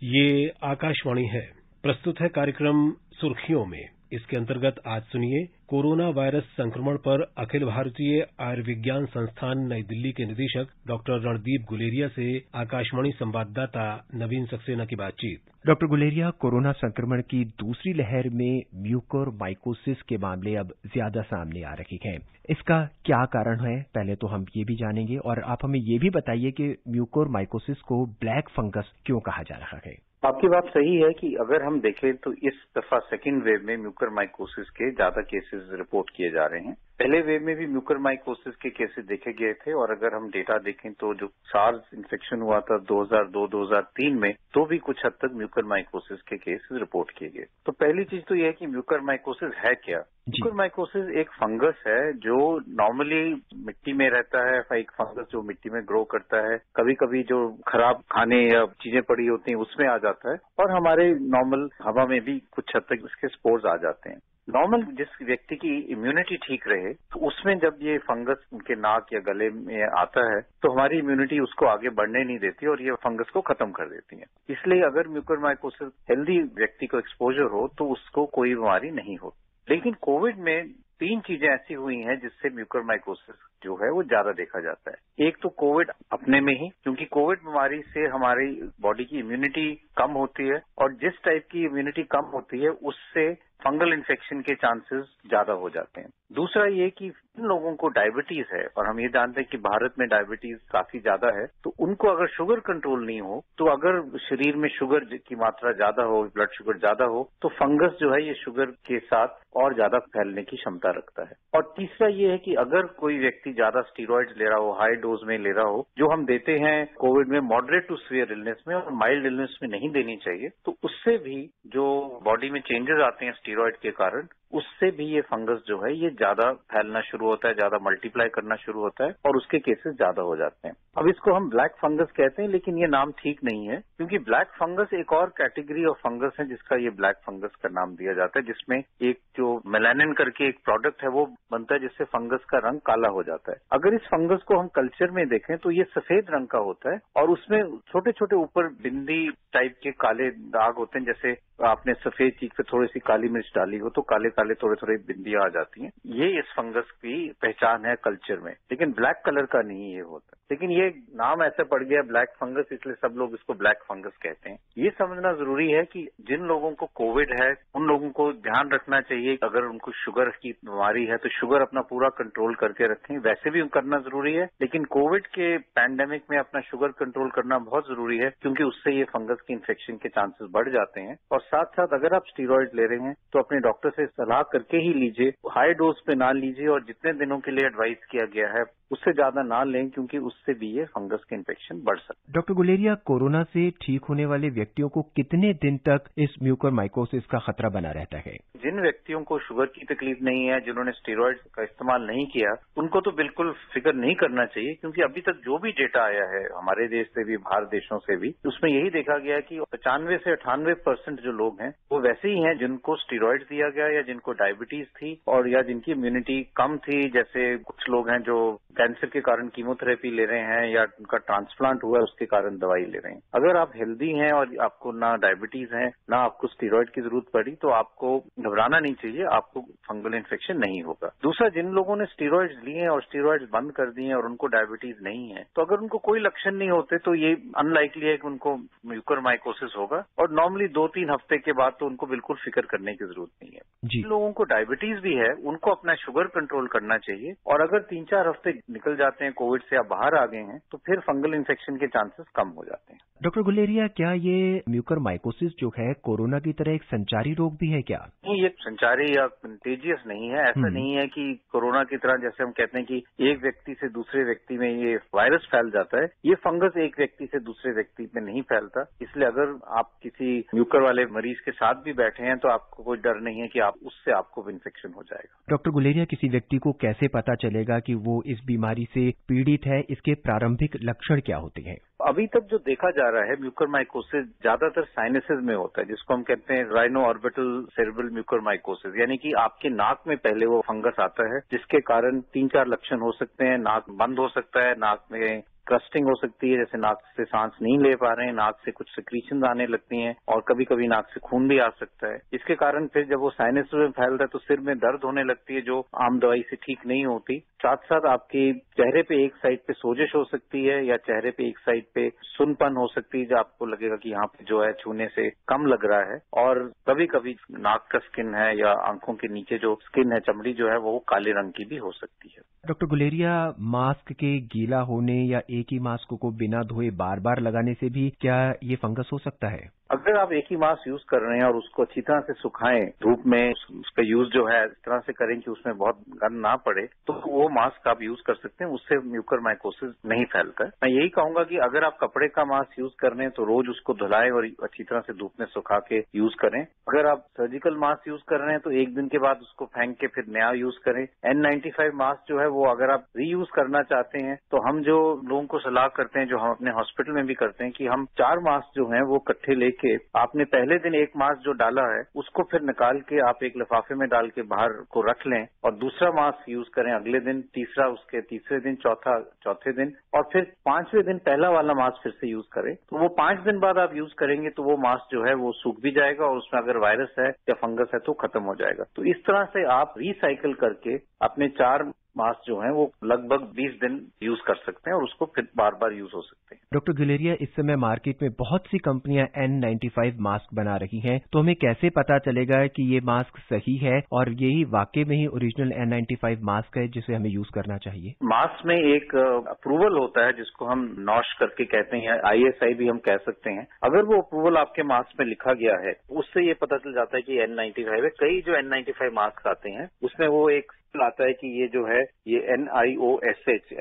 ये आकाशवाणी है। प्रस्तुत है कार्यक्रम सुर्खियों में। इसके अंतर्गत आज सुनिए कोरोना वायरस संक्रमण पर अखिल भारतीय आयुर्विज्ञान संस्थान नई दिल्ली के निदेशक डॉक्टर रणदीप गुलेरिया से आकाशवाणी संवाददाता नवीन सक्सेना की बातचीत। डॉक्टर गुलेरिया, कोरोना संक्रमण की दूसरी लहर में म्यूकोरमाइकोसिस के मामले अब ज्यादा सामने आ रहे हैं। इसका क्या कारण है, पहले तो हम ये भी जानेंगे और आप हमें ये भी बताइए कि म्यूकोरमाइकोसिस को ब्लैक फंगस क्यों कहा जा रहा है। आपकी बात सही है कि अगर हम देखें तो इस दफा सेकेंड वेव में म्यूकोरमाइकोसिस के ज्यादा केसेस रिपोर्ट किए जा रहे हैं। पहले वेव में भी म्यूकोरमाइकोसिस के केसेस देखे गए थे और अगर हम डेटा देखें तो जो सार्स इन्फेक्शन हुआ था 2002-2003 में, तो भी कुछ हद तक म्यूकोरमाइकोसिस के केसेस रिपोर्ट किए गए। तो पहली चीज तो यह है कि म्यूकोरमाइकोसिस है क्या। म्यूकोरमाइकोसिस एक फंगस है जो नॉर्मली मिट्टी में रहता है, एक फंगस जो मिट्टी में ग्रो करता है। कभी कभी जो खराब खाने या चीजें पड़ी होती हैं उसमें आ जाता है और हमारे नॉर्मल हवा में भी कुछ हद तक इसके स्पोर्स आ जाते हैं। नॉर्मल जिस व्यक्ति की इम्यूनिटी ठीक रहे तो उसमें जब ये फंगस उनके नाक या गले में आता है तो हमारी इम्यूनिटी उसको आगे बढ़ने नहीं देती और ये फंगस को खत्म कर देती है। इसलिए अगर म्यूकोरमाइकोसिस हेल्दी व्यक्ति को एक्सपोजर हो तो उसको कोई बीमारी नहीं होती। लेकिन कोविड में 3 चीजें ऐसी हुई हैं जिससे म्यूकोरमाइकोसिस जो है वो ज्यादा देखा जाता है। एक तो कोविड अपने में ही, क्योंकि कोविड बीमारी से हमारी बॉडी की इम्यूनिटी कम होती है और जिस टाइप की इम्यूनिटी कम होती है उससे फंगल इन्फेक्शन के चांसेस ज्यादा हो जाते हैं। दूसरा ये कि जिन लोगों को डायबिटीज है और हम ये जानते हैं कि भारत में डायबिटीज काफी ज्यादा है, तो उनको अगर शुगर कंट्रोल नहीं हो तो अगर शरीर में शुगर की मात्रा ज्यादा हो, ब्लड शुगर ज्यादा हो, तो फंगस जो है ये शुगर के साथ और ज्यादा फैलने की क्षमता रखता है। और तीसरा ये है कि अगर कोई व्यक्ति ज्यादा स्टीरॉइड्स ले रहा हो, हाई डोज में ले रहा हो, जो हम देते हैं कोविड में मॉडरेट टू सीवियर इलनेस में और माइल्ड इलनेस में नहीं देनी चाहिए, तो उससे भी जो बॉडी में चेंजेस आते हैं स्टीरॉइड के कारण, उससे भी ये फंगस जो है ये ज्यादा फैलना शुरू होता है, ज्यादा मल्टीप्लाई करना शुरू होता है और उसके केसेस ज्यादा हो जाते हैं। अब इसको हम ब्लैक फंगस कहते हैं, लेकिन ये नाम ठीक नहीं है क्योंकि ब्लैक फंगस एक और कैटेगरी ऑफ फंगस है जिसका ये ब्लैक फंगस का नाम दिया जाता है, जिसमें एक जो मेलानिन करके एक प्रोडक्ट है वो बनता है जिससे फंगस का रंग काला हो जाता है। अगर इस फंगस को हम कल्चर में देखें तो ये सफेद रंग का होता है और उसमें छोटे छोटे ऊपर बिंदी टाइप के काले दाग होते हैं। जैसे आपने सफेद चीज पे थोड़ी सी काली मिर्च डाली हो तो काले काले थोड़े थोड़े बिंदियां आ जाती हैं। ये इस फंगस की पहचान है कल्चर में, लेकिन ब्लैक कलर का नहीं ये होता। लेकिन ये नाम ऐसे पड़ गया ब्लैक फंगस, इसलिए सब लोग इसको ब्लैक फंगस कहते हैं। ये समझना जरूरी है कि जिन लोगों को कोविड है उन लोगों को ध्यान रखना चाहिए, अगर उनको शुगर की बीमारी है तो शुगर अपना पूरा कंट्रोल करके रखें, वैसे भी करना जरूरी है। लेकिन कोविड के पैंडेमिक में अपना शुगर कंट्रोल करना बहुत जरूरी है क्योंकि उससे ये फंगस की इन्फेक्शन के चांसेस बढ़ जाते हैं। और साथ साथ अगर आप स्टीरॉइड ले रहे हैं तो अपने डॉक्टर से सलाह करके ही लीजिए, हाई डोज पे ना लीजिए और जितने दिनों के लिए एडवाइस किया गया है उससे ज्यादा ना लें क्योंकि उससे भी ये फंगस के इन्फेक्शन बढ़ सकते हैं। डॉक्टर गुलेरिया, कोरोना से ठीक होने वाले व्यक्तियों को कितने दिन तक इस म्यूकोरमाइकोसिस का खतरा बना रहता है? जिन व्यक्तियों को शुगर की तकलीफ नहीं है, जिन्होंने स्टीरॉइड का इस्तेमाल नहीं किया, उनको तो बिल्कुल फिक्र नहीं करना चाहिए क्योंकि अभी तक जो भी डेटा आया है हमारे देश से भी, बाहर देशों से भी, उसमें यही देखा गया है कि 95 से 98% जो लोग हैं वो वैसे ही हैं जिनको स्टीरॉइड दिया गया या जिनको डायबिटीज थी और या जिनकी इम्यूनिटी कम थी। जैसे कुछ लोग हैं जो कैंसर के कारण कीमोथेरेपी ले रहे हैं या उनका ट्रांसप्लांट हुआ है उसके कारण दवाई ले रहे हैं। अगर आप हेल्दी हैं और आपको ना डायबिटीज है ना आपको स्टीरॉइड की जरूरत पड़ी तो आपको घबराना नहीं चाहिए, आपको फंगल इन्फेक्शन नहीं होगा। दूसरा, जिन लोगों ने स्टीरॉइड्स लिए हैं और स्टीरॉइड्स बंद कर दिए हैं और उनको डायबिटीज नहीं है, तो अगर उनको कोई लक्षण नहीं होते तो ये अनलाइकली है कि उनको म्यूकोरमाइकोसिस होगा और नॉर्मली 2-3 हफ्ते के बाद तो उनको बिल्कुल फिक्र करने की जरूरत नहीं है। जिन लोगों को डायबिटीज भी है उनको अपना शुगर कंट्रोल करना चाहिए और अगर 3-4 हफ्ते निकल जाते हैं कोविड से या बाहर आ गए हैं तो फिर फंगल इन्फेक्शन के चांसेस कम हो जाते हैं। डॉक्टर गुलेरिया, क्या ये म्यूकोरमाइकोसिस जो है कोरोना की तरह एक संचारी रोग भी है क्या? नहीं, ये संचारी या कंटेजियस नहीं है। ऐसा नहीं है कि कोरोना की तरह जैसे हम कहते हैं कि एक व्यक्ति से दूसरे व्यक्ति में ये वायरस फैल जाता है, ये फंगस एक व्यक्ति से दूसरे व्यक्ति में नहीं फैलता। इसलिए अगर आप किसी म्यूकर वाले मरीज के साथ भी बैठे हैं तो आपको कोई डर नहीं है कि आप उससे आपको इन्फेक्शन हो जाएगा। डॉक्टर गुलेरिया, किसी व्यक्ति को कैसे पता चलेगा कि वो इस बीमारी से पीड़ित है? इसके प्रारंभिक लक्षण क्या होते हैं? अभी तक जो देखा जा रहा है म्यूकोरमाइकोसिस ज्यादातर साइनसेस में होता है, जिसको हम कहते हैं राइनो ऑर्बिटल सेरेब्रल म्यूकोरमाइकोसिस, यानी कि आपके नाक में पहले वो फंगस आता है जिसके कारण 3-4 लक्षण हो सकते हैं। नाक बंद हो सकता है, नाक में क्रस्टिंग हो सकती है, जैसे नाक से सांस नहीं ले पा रहे हैं, नाक से कुछ सिक्रीशन आने लगती हैं और कभी कभी नाक से खून भी आ सकता है। इसके कारण फिर जब वो साइनस में फैलता है तो सिर में दर्द होने लगती है जो आम दवाई से ठीक नहीं होती। साथ साथ आपके चेहरे पे एक साइड पे सोजिश हो सकती है या चेहरे पे एक साइड पे सुनपन हो सकती है, जो आपको लगेगा कि यहाँ पे जो है छूने से कम लग रहा है। और कभी कभी नाक का स्किन है या आंखों के नीचे जो स्किन है, चमड़ी जो है वो काले रंग की भी हो सकती है। डॉक्टर गुलेरिया, मास्क के गीला होने या एक ही मास्क को बिना धोए बार बार लगाने से भी क्या ये फंगस हो सकता है? अगर आप एक ही मास्क यूज कर रहे हैं और उसको अच्छी तरह से सुखाएं, धूप में उसका यूज जो है इस तरह से करें कि उसमें बहुत गंध ना पड़े, तो वो मास्क आप यूज कर सकते हैं, उससे म्यूकरमाइकोसिस नहीं फैलता है। मैं यही कहूंगा कि अगर आप कपड़े का मास्क यूज कर रहे हैं तो रोज उसको धुलाएं और अच्छी तरह से धूप में सुखा के यूज करें। अगर आप सर्जिकल मास्क यूज कर रहे हैं तो एक दिन के बाद उसको फेंक के फिर नया यूज करें। N95 मास्क जो है वो अगर आप रीयूज करना चाहते हैं तो हम जो लोगों को सलाह करते हैं, जो हम अपने हॉस्पिटल में भी करते हैं, कि हम 4 मास्क जो हैं वो इकट्ठे लेके आपने पहले दिन एक मास्क जो डाला है उसको फिर निकाल के आप एक लिफाफे में डाल के बाहर को रख लें और दूसरा मास्क यूज करें अगले दिन, तीसरा उसके तीसरे दिन, चौथा चौथे दिन, और फिर 5वें दिन पहला वाला मास्क फिर से यूज करें। तो वो 5 दिन बाद आप यूज करेंगे तो वो मास्क जो है वो सूख भी जाएगा और उसमें अगर वायरस है या फंगस है तो खत्म हो जाएगा। तो इस तरह से आप रिसाइकिल करके अपने 4 मास्क जो हैं वो लगभग 20 दिन यूज कर सकते हैं और उसको फिर बार बार यूज हो सकते हैं। डॉक्टर गुलेरिया, इस समय मार्केट में बहुत सी कंपनियां N95 मास्क बना रही हैं, तो हमें कैसे पता चलेगा कि ये मास्क सही है और यही वाकई में ही ओरिजिनल N95 मास्क है जिसे हमें यूज करना चाहिए? मास्क में एक अप्रूवल होता है जिसको हम नॉश करके कहते हैं, ISI भी हम कह सकते हैं। अगर वो अप्रूवल आपके मास्क में लिखा गया है उससे ये पता चल जाता है कि N95 है। कई जो N95 मास्क आते हैं उसमें वो एक आता है कि ये जो है ये NIOSH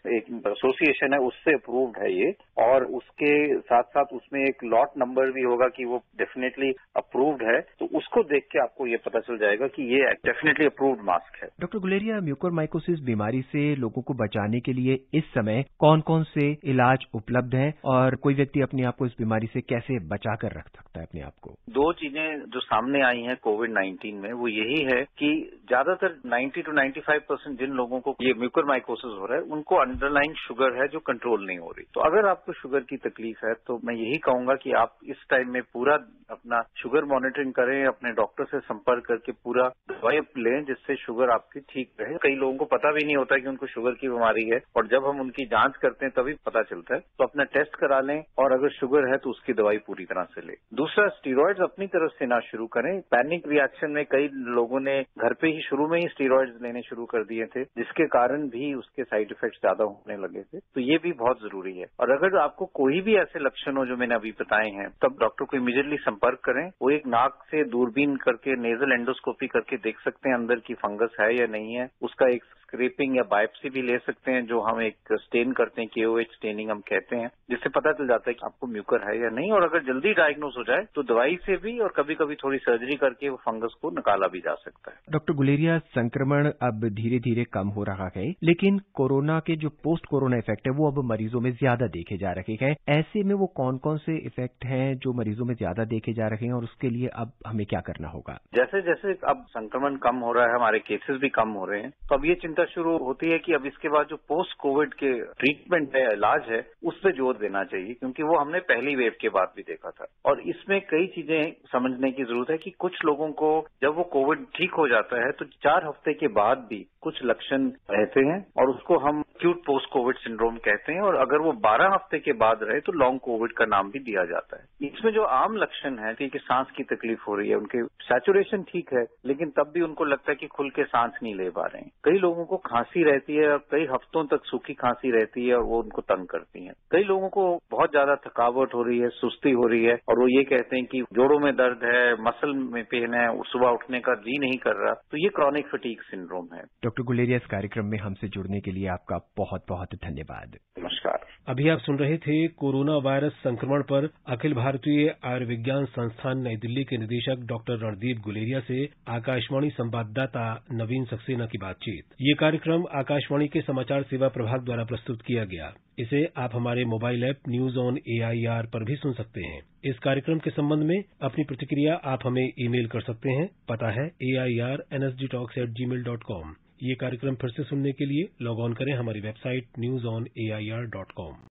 एक एसोसिएशन है, उससे अप्रूव्ड है ये, और उसके साथ साथ उसमें एक लॉट नंबर भी होगा कि वो डेफिनेटली अप्रूव्ड है। तो उसको देख के आपको ये पता चल जाएगा कि ये डेफिनेटली अप्रूव्ड मास्क है। डॉक्टर गुलेरिया, म्यूकोरमाइकोसिस बीमारी से लोगों को बचाने के लिए इस समय कौन कौन से इलाज उपलब्ध हैं और कोई व्यक्ति अपने आप को इस बीमारी से कैसे बचा कर रख सकता है अपने आप को? 2 चीजें जो सामने आई हैं कोविड-19 में वो यही है कि ज्यादातर 90 to 95% जिन लोगों को ये म्यूकरमाइकोसिस हो रहा है उनको अंडरलाइंग शुगर है जो कंट्रोल नहीं हो रही। तो अगर आपको शुगर की तकलीफ है तो मैं यही कहूंगा कि आप इस टाइम में पूरा अपना शुगर मॉनिटरिंग करें, अपने डॉक्टर से संपर्क करके पूरा दवाई लें जिससे शुगर आपकी ठीक रहे। कई लोगों को पता भी नहीं होता कि उनको शुगर की बीमारी है और जब हम उनकी जांच करते हैं तभी पता चलता है। तो अपना टेस्ट करा लें और अगर शुगर है तो उसकी दवाई पूरी तरह से लें। दूसरा, स्टीरॉइड्स अपनी तरफ से ना शुरू करें। पैनिक रिएक्शन में कई लोगों ने घर पे ही शुरू में ही स्टीरॉइड्स लेने शुरू कर दिए थे जिसके कारण भी उसके साइड इफेक्ट्स ज्यादा होने लगे थे। तो ये भी बहुत जरूरी है। और अगर आपको कोई भी ऐसे लक्षण हो जो मैंने अभी बताए हैं तब डॉक्टर को इमीडिएटली संपर्क करें। वो एक नाक से दूरबीन करके नेजल एंडोस्कोपी करके देख सकते हैं अंदर की फंगस है या नहीं है। उसका एक स्क्रेपिंग या बायोप्सी भी ले सकते हैं जो हम एक स्टेन करते हैं, KOH स्टेनिंग हम कहते हैं, जिससे पता चल जाता है कि आपको म्यूकर है या नहीं। और अगर जल्दी डायग्नोज हो जाए तो दवाई से भी और कभी कभी थोड़ी सर्जरी करके वो फंगस को निकाला भी जा सकता है। डॉक्टर गुलेरिया, संक्रमण अब धीरे धीरे कम हो रहा है, लेकिन कोरोना के जो पोस्ट कोरोना इफेक्ट है वो अब मरीजों में ज्यादा देखे जा रहे हैं। ऐसे में वो कौन कौन से इफेक्ट हैं जो मरीजों में ज्यादा देखे जा रहे हैं और उसके लिए अब हमें क्या करना होगा? जैसे जैसे अब संक्रमण कम हो रहा है, हमारे केसेस भी कम हो रहे हैं, तो अब ये चिंता शुरू होती है कि अब इसके बाद जो पोस्ट कोविड के ट्रीटमेंट है, इलाज है, उस पर जोर देना चाहिए क्योंकि वो हमने पहली वेव के बाद भी देखा था। और इसमें कई चीजें समझने की जरूरत है कि कुछ लोगों को जब वो कोविड ठीक हो जाता है तो 4 हफ्ते के बाद भी कुछ लक्षण रहते हैं और उसको हम एक्यूट पोस्ट कोविड सिंड्रोम कहते हैं। और अगर वो 12 हफ्ते के बाद रहे तो लॉन्ग कोविड का नाम भी दिया जाता है। इसमें जो आम लक्षण है कि सांस की तकलीफ हो रही है, उनके सैचुरेशन ठीक है लेकिन तब भी उनको लगता है कि खुल के सांस नहीं ले पा रहे हैं। कई लोगों को खांसी रहती है और कई हफ्तों तक सूखी खांसी रहती है और वो उनको तंग करती है। कई लोगों को बहुत ज्यादा थकावट हो रही है, सुस्ती हो रही है और वो ये कहते हैं कि जोड़ों में दर्द है, मसल में पेन है, सुबह उठने का जी नहीं कर रहा। तो ये क्रॉनिक फटीग सिंड्रोम है। डॉक्टर गुलेरिया, इस कार्यक्रम में हमसे जुड़ने के लिए आपका बहुत बहुत धन्यवाद। नमस्कार। अभी आप सुन रहे थे कोरोना वायरस संक्रमण पर अखिल भारतीय आयुर्विज्ञान संस्थान नई दिल्ली के निदेशक डॉक्टर रणदीप गुलेरिया से आकाशवाणी संवाददाता नवीन सक्सेना की बातचीत। ये कार्यक्रम आकाशवाणी के समाचार सेवा प्रभाग द्वारा प्रस्तुत किया गया। इसे आप हमारे mobile app news on AIR पर भी सुन सकते हैं। इस कार्यक्रम के संबंध में अपनी प्रतिक्रिया आप हमें ईमेल कर सकते हैं। पता है AIR@nsdtalks@gmail.com। ये कार्यक्रम फिर से सुनने के लिए लॉग ऑन करें हमारी वेबसाइट newsonair.com।